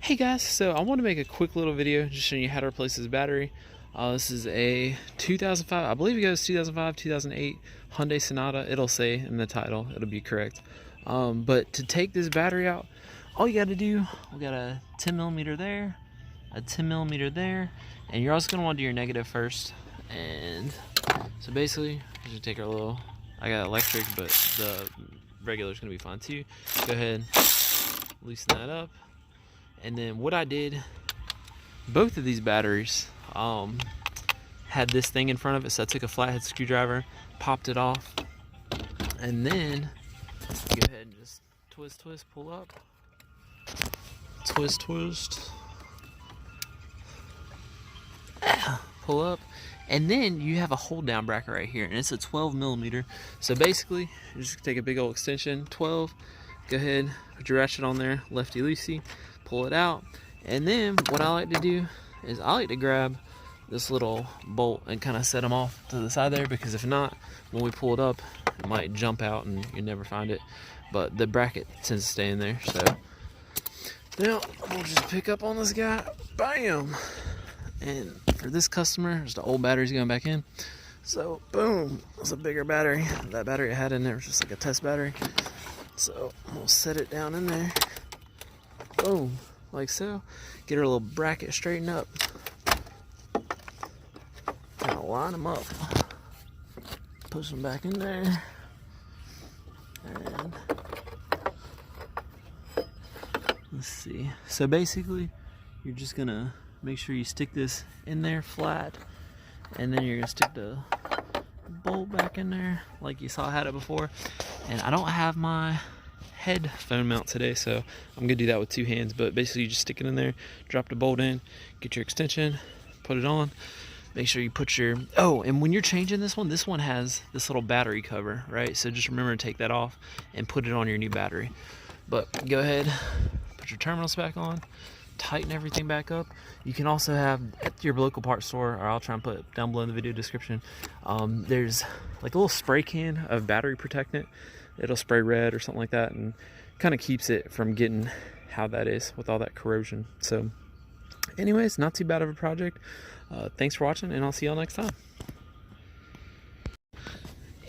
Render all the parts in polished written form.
Hey guys, so I want to make a quick little video just showing you how to replace this battery. This is a 2005, I believe it goes 2005, 2008 Hyundai Sonata. It'll say in the title, it'll be correct. But to take this battery out, all you got to do, we got a 10 millimeter there, a 10 millimeter there, and you're also going to want to do your negative first. And so basically, you just take our little, I got electric, but the regular is going to be fine too. Go ahead, loosen that up. And then what I did, both of these batteries had this thing in front of it, so I took a flathead screwdriver, popped it off, and then go ahead and just twist, pull up, twist, pull up, and then you have a hold down bracket right here, and it's a 12 millimeter. So basically, you just take a big old extension, 12, go ahead, put your ratchet on there, lefty loosey, pull it out, and then what I like to do is I like to grab this little bolt and kind of set them off to the side there, because if not, when we pull it up, it might jump out and you never find it. But the bracket tends to stay in there. So now we'll just pick up on this guy, bam. And for this customer, there's the old batteries going back in. So boom, it's a bigger battery. That battery I had in there was just like a test battery. So we'll set it down in there. Boom, like so. Get our little bracket straightened up. Kind of line them up. Push them back in there. And let's see. So basically, you're just gonna make sure you stick this in there flat, and then you're gonna stick the bolt back in there like you saw I had it before. And I don't have my headphone mount today, so I'm gonna do that with two hands. But basically, you just stick it in there, drop the bolt in, get your extension, put it on. Make sure you put your, oh, and when you're changing this one has this little battery cover, right? So just remember to take that off and put it on your new battery. But go ahead, put your terminals back on, tighten everything back up. You can also have at your local parts store, or I'll try and put it down below in the video description, there's like a little spray can of battery protectant. It'll spray red or something like that, and kind of keeps it from getting how that is with all that corrosion. So anyways, not too bad of a project. Thanks for watching, and I'll see y'all next time.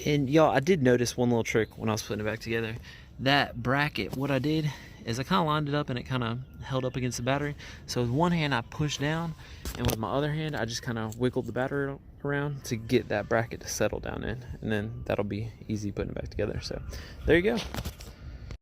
And y'all, I did notice one little trick when I was putting it back together. That bracket, what I did is I kind of lined it up and it kind of held up against the battery. So with one hand I pushed down, and with my other hand I just kind of wiggled the battery around to get that bracket to settle down in, and then that'll be easy putting it back together. So there you go.